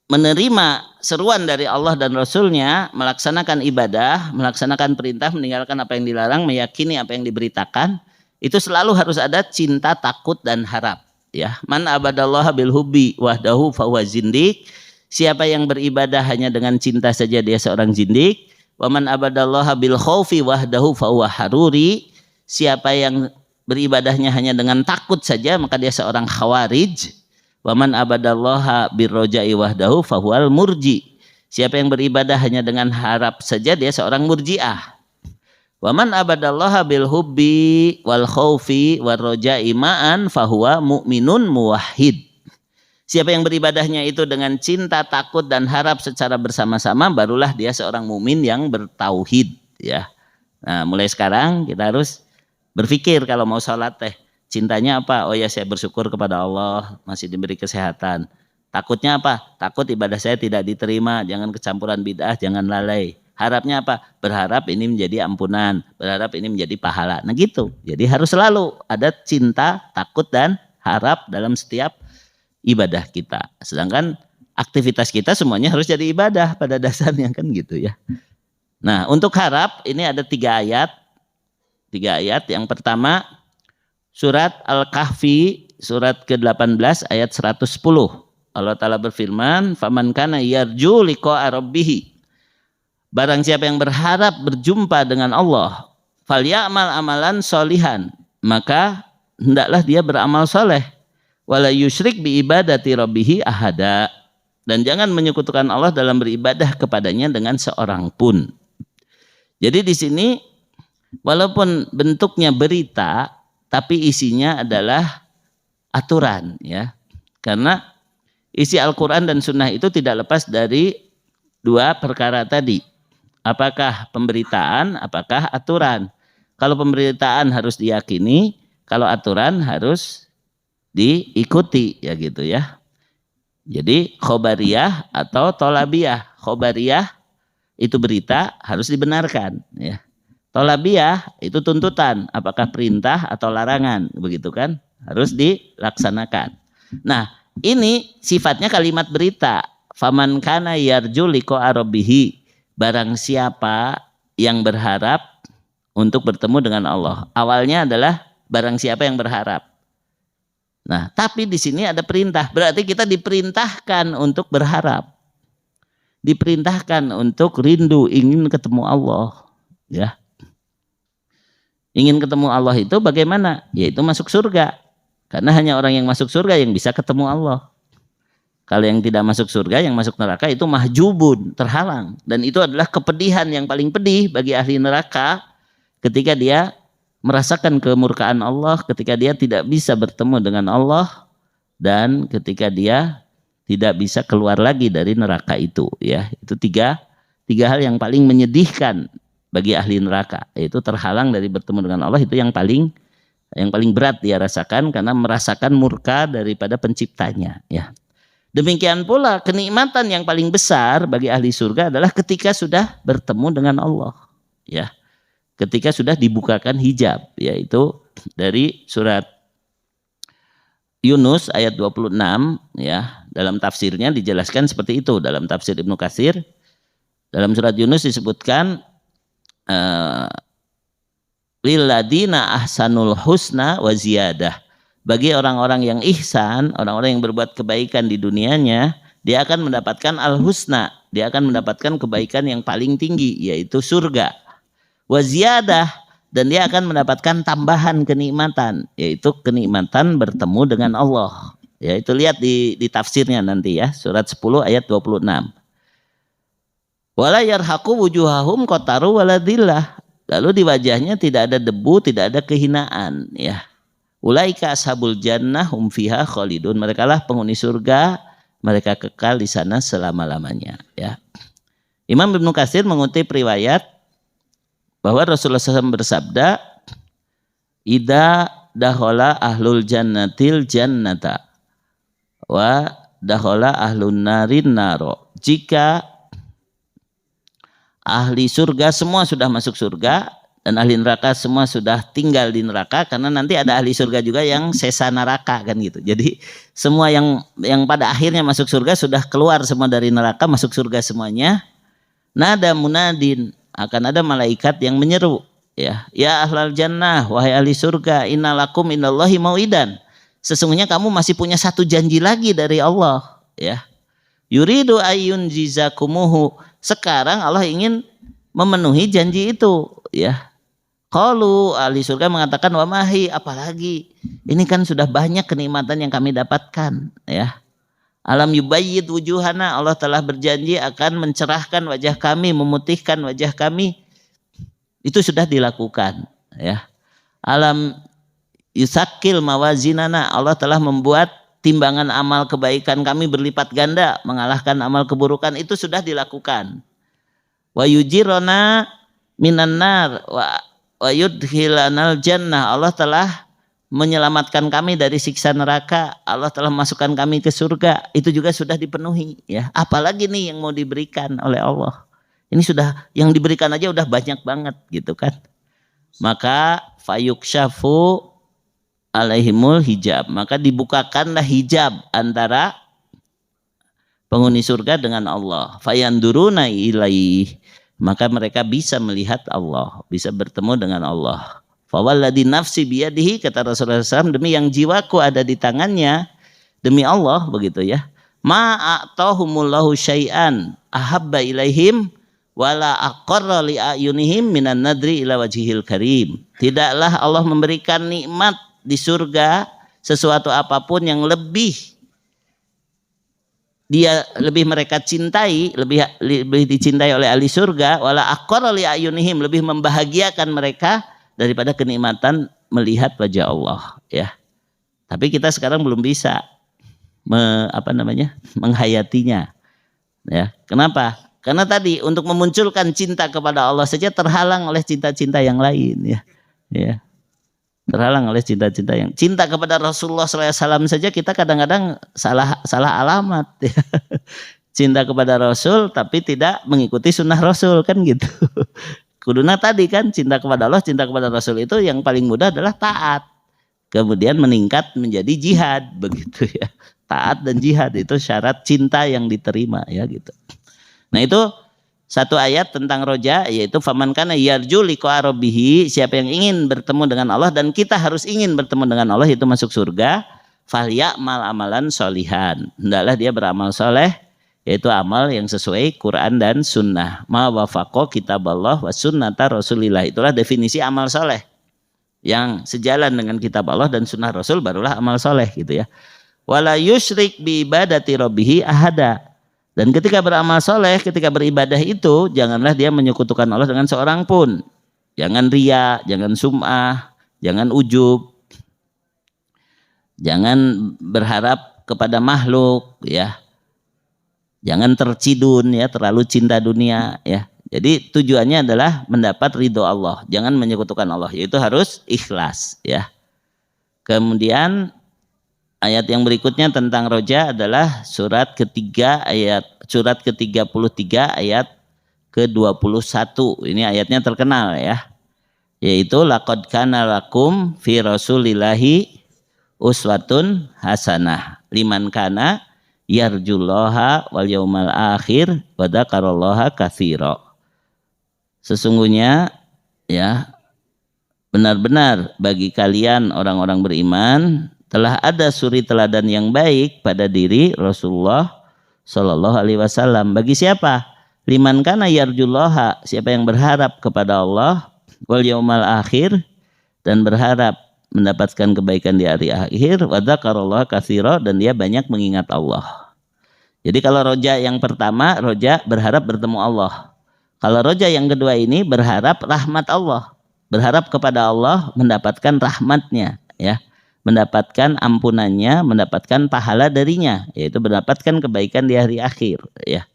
S2: menerima seruan dari Allah dan Rasulnya, melaksanakan ibadah, melaksanakan perintah, meninggalkan apa yang dilarang, meyakini apa yang diberitakan, itu selalu harus ada cinta, takut, dan harap. Ya, man abadallaha bil hubbi wahdahu fahuwa zindik. Siapa yang beribadah hanya dengan cinta saja dia seorang zindik. Wa man abadallaha bil khaufi wahdahu fahuwa haruri. Siapa yang beribadahnya hanya dengan takut saja maka dia seorang khawarij. Waman abadallaha birroja'i wahdahu fahuwal murji. Siapa yang beribadah hanya dengan harap saja dia seorang murjiah. Waman abadallaha bil hubbi wal khaufi war roja'i ma'an fahuwa mu'minun muwahhid. Siapa yang beribadahnya itu dengan cinta, takut dan harap secara bersama-sama, barulah dia seorang mukmin yang bertauhid, ya. Nah, mulai sekarang kita harus berpikir kalau mau sholat teh. Cintanya apa? Oh ya, saya bersyukur kepada Allah masih diberi kesehatan. Takutnya apa? Takut ibadah saya tidak diterima, jangan kecampuran bid'ah, jangan lalai. Harapnya apa? Berharap ini menjadi ampunan, berharap ini menjadi pahala. Nah gitu. Jadi harus selalu ada cinta, takut dan harap dalam setiap ibadah kita. Sedangkan aktivitas kita semuanya harus jadi ibadah pada dasarnya, kan gitu ya. Nah, untuk harap ini ada 3 ayat. 3 ayat. Yang pertama surat Al-Kahfi surat ke-18 ayat 110. Allah Ta'ala berfirman, "Faman kana yarju liqa'a rabbih." Barang siapa yang berharap berjumpa dengan Allah, falyamal amalan solihan, maka hendaklah dia beramal soleh. Wala yusyrik bi ibadati rabbih ahada. Dan jangan menyekutukan Allah dalam beribadah kepadanya dengan seorang pun. Jadi di sini walaupun bentuknya berita, tapi isinya adalah aturan, ya. Karena isi Al-Quran dan Sunnah itu tidak lepas dari 2 perkara tadi. Apakah pemberitaan, apakah aturan. Kalau pemberitaan harus diyakini, kalau aturan harus diikuti, ya gitu ya. Jadi khobariyah atau tolabiyah. Khobariyah itu berita harus dibenarkan, ya. Tolabiyah itu tuntutan, apakah perintah atau larangan, begitu kan? Harus dilaksanakan. Nah, ini sifatnya kalimat berita. Faman kana yarju liqa'a rabbih. Barang siapa yang berharap untuk bertemu dengan Allah. Awalnya adalah barang siapa yang berharap. Nah, tapi di sini ada perintah. Berarti kita diperintahkan untuk berharap. Diperintahkan untuk rindu, ingin ketemu Allah, ya. Ingin ketemu Allah itu bagaimana? Yaitu masuk surga. Karena hanya orang yang masuk surga yang bisa ketemu Allah. Kalau yang tidak masuk surga, yang masuk neraka itu mahjubun, terhalang. Dan itu adalah kepedihan yang paling pedih bagi ahli neraka ketika dia merasakan kemurkaan Allah, ketika dia tidak bisa bertemu dengan Allah, dan ketika dia tidak bisa keluar lagi dari neraka itu, ya. Itu tiga hal yang paling menyedihkan bagi ahli neraka, yaitu terhalang dari bertemu dengan Allah. Itu yang paling berat dia rasakan karena merasakan murka daripada penciptanya, ya. Demikian pula kenikmatan yang paling besar bagi ahli surga adalah ketika sudah bertemu dengan Allah, ya. Ketika sudah dibukakan hijab, yaitu dari surat Yunus ayat 26, ya. Dalam tafsirnya dijelaskan seperti itu, dalam tafsir Ibnu Katsir. Dalam surat Yunus disebutkan lilladina ahsanul husna wa ziyadah. Bagi orang-orang yang ihsan, orang-orang yang berbuat kebaikan di dunianya, dia akan mendapatkan al-husna, dia akan mendapatkan kebaikan yang paling tinggi, yaitu surga. Wa ziyadah, dan dia akan mendapatkan tambahan kenikmatan, yaitu kenikmatan bertemu dengan Allah. Ya, itu lihat di tafsirnya nanti, ya, surat 10 ayat 26. Wala yarhaqu wujuhahum qataru waladillah. Lalu di wajahnya tidak ada debu, tidak ada kehinaan, ya. Ulaika ashabul jannah hum fiha khalidun. Mereka lah penghuni surga, mereka kekal di sana selama-lamanya, ya. Imam Ibnu Katsir mengutip riwayat bahwa Rasulullah SAW bersabda, "Idza dakhala ahlul jannatil jannata wa dakhala ahlun narin naro." Jika ahli surga semua sudah masuk surga dan ahli neraka semua sudah tinggal di neraka, karena nanti ada ahli surga juga yang sesa neraka kan gitu. Jadi semua yang pada akhirnya masuk surga sudah keluar semua dari neraka, masuk surga semuanya. Nada munadin, akan ada malaikat yang menyeru, ya ahlal jannah, wahai ahli surga, innalakum indallahi mau'idan, sesungguhnya kamu masih punya satu janji lagi dari Allah, ya. Yuridu ayyun jizakumuhu, sekarang Allah ingin memenuhi janji itu, ya. Qalu, ahli surga mengatakan, wa mahi, apalagi ini kan sudah banyak kenikmatan yang kami dapatkan, ya. Alam yubayyid wujuhana, Allah telah berjanji akan mencerahkan wajah kami, memutihkan wajah kami. Itu sudah dilakukan, ya. Alam yusakil mawazinana, Allah telah membuat timbangan amal kebaikan kami berlipat ganda, mengalahkan amal keburukan, itu sudah dilakukan. Wa yujirona minan nar wa yudkhilanal jannah, Allah telah menyelamatkan kami dari siksa neraka, Allah telah masukkan kami ke surga, itu juga sudah dipenuhi, ya. Apalagi nih yang mau diberikan oleh Allah? Ini sudah, yang diberikan aja udah banyak banget gitu kan. Maka fayukshafu alaihimul hijab, maka dibukakanlah hijab antara penghuni surga dengan Allah. Fayanduruna ilaih, maka mereka bisa melihat Allah, bisa bertemu dengan Allah. Fawalladzi nafsi biyadihi, kata Rasulullah SAW, demi yang jiwaku ada di tangannya, demi Allah, begitu ya. Ma'atahumullahu syai'an ahabba ilaihim wala aqarra li ayunihim minan nadri ila wajhil karim. Tidaklah Allah memberikan nikmat di surga sesuatu apapun yang lebih mereka cintai, lebih dicintai oleh ahli surga, wala aqarra li ayunihim, lebih membahagiakan mereka daripada kenikmatan melihat wajah Allah, ya. Tapi kita sekarang belum bisa menghayatinya, ya. Kenapa? Karena tadi untuk memunculkan cinta kepada Allah saja terhalang oleh cinta-cinta yang lain, ya. Terhalang oleh cinta-cinta yang cinta kepada Rasulullah SAW saja kita kadang-kadang salah alamat, ya. Cinta kepada Rasul tapi tidak mengikuti sunnah Rasul, kan gitu. Kuduna tadi kan cinta kepada Allah, cinta kepada Rasul itu yang paling mudah adalah taat. Kemudian meningkat menjadi jihad, begitu ya. Taat dan jihad itu syarat cinta yang diterima, ya gitu. Nah itu satu ayat tentang roja, yaitu faman kana yarju liqa rabbih, siapa yang ingin bertemu dengan Allah, dan kita harus ingin bertemu dengan Allah, itu masuk surga. Falyamal amalan sholihan, hendaklah dia beramal soleh, yaitu amal yang sesuai Quran dan Sunnah. Ma wafaqo kitaballah wa sunnata rasulillah, itulah definisi amal soleh. Yang sejalan dengan kitab Allah dan sunnah Rasul barulah amal soleh, gitu ya. Wala yusyrik bi ibadati rabbihi ahada, dan ketika beramal soleh, ketika beribadah itu janganlah dia menyekutukan Allah dengan seorang pun. Jangan riya, jangan sum'ah, jangan ujub, jangan berharap kepada makhluk, ya. Jangan tercidun, ya, terlalu cinta dunia, ya. Jadi tujuannya adalah mendapat ridho Allah, jangan menyekutukan Allah, yaitu harus ikhlas, ya. Kemudian ayat yang berikutnya tentang roja adalah surat ke-33 ayat ke-21. Ini ayatnya terkenal, ya. Yaitu laqad kana lakum fi rasulillahi uswatun hasanah liman kana yarjullaha wal yaumal akhir wa dzakarallaha katsira. Sesungguhnya, ya, benar-benar bagi kalian orang-orang beriman telah ada suri teladan yang baik pada diri Rasulullah Shallallahu Alaihi Wasallam. Bagi siapa? Liman kana yarjullaha, siapa yang berharap kepada Allah, wal yaumal akhir, dan berharap mendapatkan kebaikan di hari akhir, wa dzakarallaha katsira, dan dia banyak mengingat Allah. Jadi kalau roja yang pertama, roja berharap bertemu Allah. Kalau roja yang kedua ini berharap rahmat Allah, berharap kepada Allah mendapatkan rahmatnya, ya, mendapatkan ampunannya, mendapatkan pahala darinya, yaitu mendapatkan kebaikan di hari akhir, ya.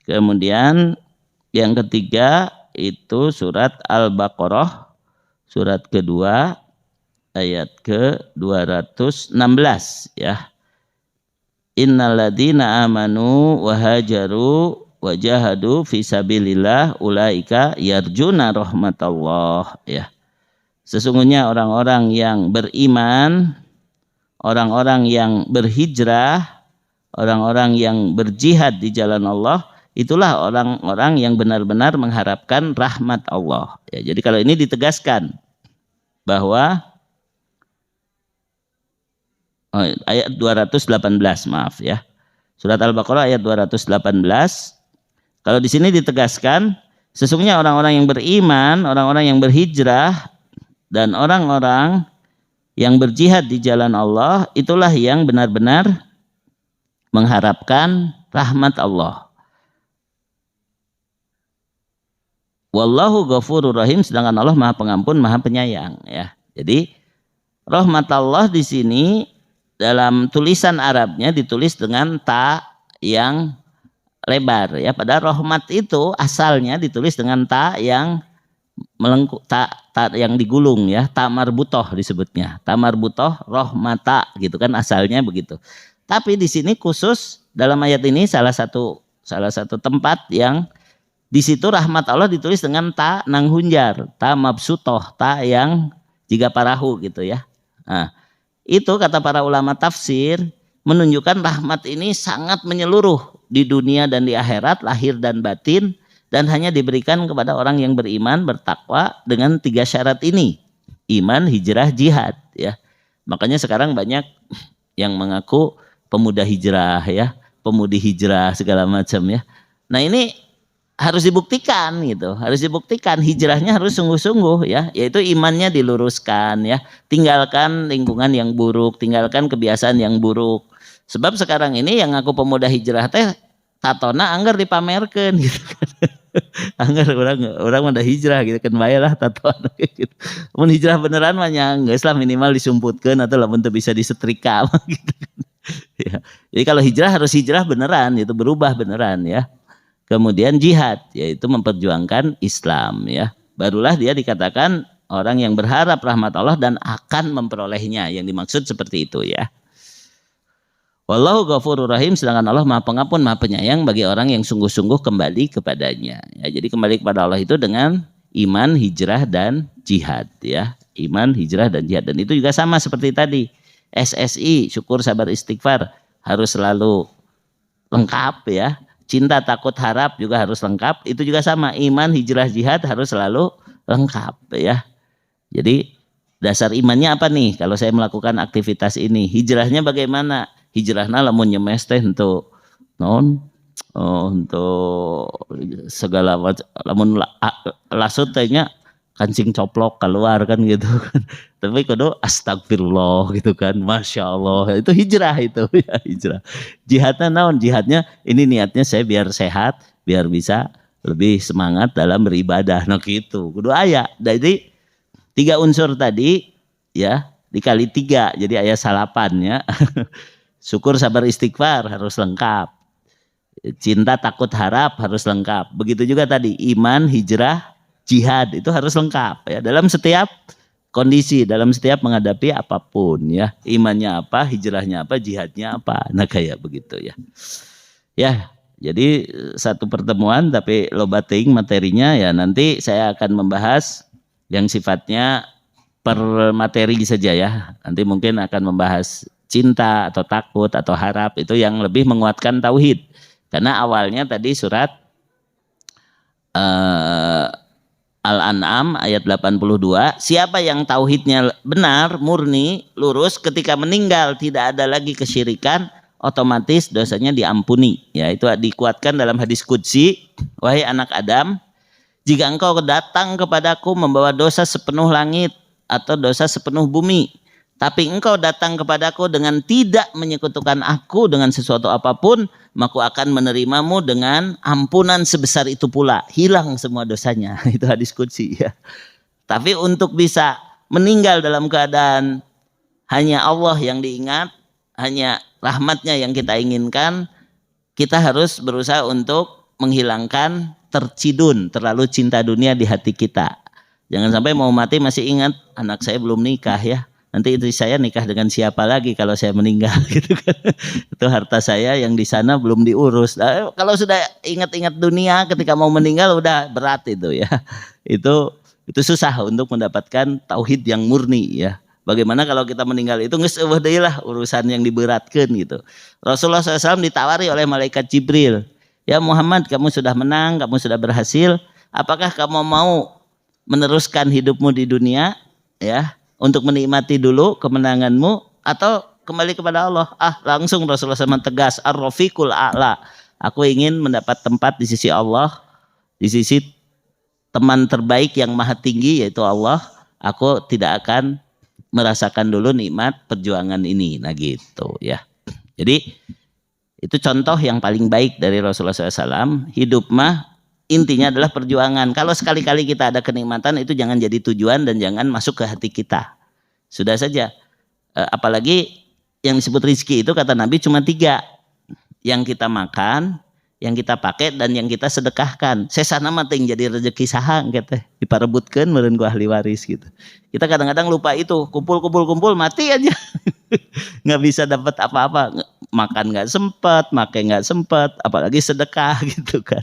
S2: Kemudian yang ketiga itu surat Al-Baqarah, surat kedua ayat ke-216, ya. Innalladzina amanu wa hajaru wajahadu fisabilillah ulaika yarjuna rahmatallah ya. Sesungguhnya orang-orang yang beriman, orang-orang yang berhijrah, orang-orang yang berjihad di jalan Allah, itulah orang-orang yang benar-benar mengharapkan rahmat Allah. Ya, jadi kalau ini ditegaskan bahwa ayat 218 maaf ya. Surat Al-Baqarah ayat 218. Kalau di sini ditegaskan sesungguhnya orang-orang yang beriman, orang-orang yang berhijrah dan orang-orang yang berjihad di jalan Allah itulah yang benar-benar mengharapkan rahmat Allah. Wallahu ghafurur rahim, sedangkan Allah Maha Pengampun, Maha Penyayang ya. Jadi rahmat Allah di sini dalam tulisan Arabnya ditulis dengan ta yang lebar ya. Padahal rahmat itu asalnya ditulis dengan ta yang melengkung, ta yang digulung ya, ta marbutoh disebutnya. Ta marbutoh rahmata gitu kan asalnya begitu. Tapi di sini khusus dalam ayat ini salah satu tempat yang di situ rahmat Allah ditulis dengan ta nang hunjar, ta mabsutoh, ta yang jika parahu gitu ya. Nah, itu kata para ulama tafsir menunjukkan rahmat ini sangat menyeluruh di dunia dan di akhirat, lahir dan batin, dan hanya diberikan kepada orang yang beriman, bertakwa dengan 3 syarat ini. Iman, hijrah, jihad ya. Makanya sekarang banyak yang mengaku pemuda hijrah ya, pemudi hijrah segala macam ya. Nah, ini harus dibuktikan gitu, harus dibuktikan hijrahnya harus sungguh-sungguh ya, yaitu imannya diluruskan ya, tinggalkan lingkungan yang buruk, tinggalkan kebiasaan yang buruk. Sebab sekarang ini yang ngaku pemuda hijrah teh tatona anggar dipamerkan gitu kan. Anggar orang udah hijrah gitu kan, bayalah tatona gitu. Mun hijrah beneran mah nya geus lah minimal disumputkeun atau lamun teu bisa disetrika gitu kan. Ya. Jadi kalau hijrah harus hijrah beneran, itu berubah beneran ya. Kemudian jihad yaitu memperjuangkan Islam ya. Barulah dia dikatakan orang yang berharap rahmat Allah dan akan memperolehnya. Yang dimaksud seperti itu ya. Wallahu ghafurur rahim, sedangkan Allah Maha Pengampun, Maha Penyayang bagi orang yang sungguh-sungguh kembali kepadanya. Ya, jadi kembali kepada Allah itu dengan iman, hijrah dan jihad ya. Iman, hijrah dan jihad, dan itu juga sama seperti tadi. SSI, syukur sabar istighfar, harus selalu lengkap ya. Cinta takut harap juga harus lengkap. Itu juga sama, iman, hijrah, jihad harus selalu lengkap ya. Jadi dasar imannya apa nih kalau saya melakukan aktivitas ini? Hijrahnya bagaimana? Hijrahna lamun nyemes teh untuk non untuk segala macam, lamun lasut tehnya kancing coplok keluar kan gitu kan. Tapi kudu astagfirullah gitu kan, masya Allah, itu hijrah itu ya, hijrah. Jihadnya naon? Jihadnya ini niatnya saya biar sehat, biar bisa lebih semangat dalam beribadah. Nah gitu, kudu aya. Jadi 3 unsur tadi ya dikali 3 jadi aya 8 ya. Syukur sabar istighfar harus lengkap. Cinta takut harap harus lengkap. Begitu juga tadi iman, hijrah, jihad itu harus lengkap ya dalam setiap kondisi, dalam setiap menghadapi apapun ya. Imannya apa, hijrahnya apa, jihadnya apa. Nah kayak begitu ya. Ya, jadi satu pertemuan tapi loba teuing materinya ya, nanti saya akan membahas yang sifatnya per materi saja ya. Nanti mungkin akan membahas cinta atau takut atau harap, itu yang lebih menguatkan tauhid. Karena awalnya tadi surat Al-An'am ayat 82, siapa yang tauhidnya benar, murni, lurus, ketika meninggal tidak ada lagi kesyirikan, otomatis dosanya diampuni. Ya, itu dikuatkan dalam hadis qudsi, wahai anak Adam, jika engkau datang kepadaku membawa dosa sepenuh langit atau dosa sepenuh bumi, tapi engkau datang kepadaku dengan tidak menyekutukan aku dengan sesuatu apapun, maka aku akan menerimamu dengan ampunan sebesar itu pula. Hilang semua dosanya. Itu hadis qudsi ya. Tapi untuk bisa meninggal dalam keadaan hanya Allah yang diingat, hanya rahmatnya yang kita inginkan, kita harus berusaha untuk menghilangkan tercidun, terlalu cinta dunia di hati kita. Jangan sampai mau mati masih ingat anak saya belum nikah ya. nanti istri saya nikah dengan siapa lagi kalau saya meninggal gitu kan. Itu harta saya yang di sana belum diurus. Nah, kalau sudah ingat-ingat dunia ketika mau meninggal udah berat itu ya. Itu susah untuk mendapatkan tauhid yang murni ya. Bagaimana kalau kita meninggal itu geus eueuh deui lah urusan yang diberatkan gitu. Rasulullah SAW ditawari oleh malaikat Jibril. Ya Muhammad, kamu sudah menang, kamu sudah berhasil. Apakah kamu mau meneruskan hidupmu di dunia ya? Untuk menikmati dulu kemenanganmu atau kembali kepada Allah. Langsung Rasulullah SAW tegas, ar-rafiqul a'la. Aku ingin mendapat tempat di sisi Allah, di sisi teman terbaik yang maha tinggi yaitu Allah. Aku tidak akan merasakan dulu nikmat perjuangan ini. Nah gitu ya. Jadi itu contoh yang paling baik dari Rasulullah SAW. Hidup mah intinya adalah perjuangan. Kalau sekali-kali kita ada kenikmatan itu jangan jadi tujuan dan jangan masuk ke hati kita. Sudah saja. Apalagi yang disebut rizki itu kata Nabi cuma 3. Yang kita makan, yang kita pakai dan yang kita sedekahkan. Sesana mah ting jadi rezeki sahang kata. Diparebutkeun meureun ku ahli waris gitu. Kita kadang-kadang lupa itu, kumpul mati aja. Nggak bisa dapat apa-apa. Makan nggak sempat, makai nggak sempat, apalagi sedekah gitu kan.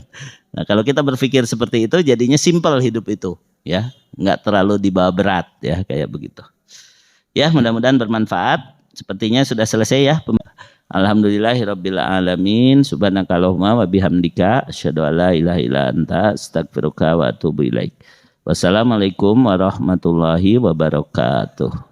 S2: Nah kalau kita berpikir seperti itu jadinya simpel hidup itu ya, nggak terlalu dibawa berat ya kayak begitu. Ya mudah-mudahan bermanfaat. Sepertinya sudah selesai ya. Alhamdulillahirabbil alamin. Subhanakallahumma wa bihamdika asyhadu an la ilaha illa anta astaghfiruka wa atubu ilaik. Wassalamualaikum warahmatullahi wabarakatuh.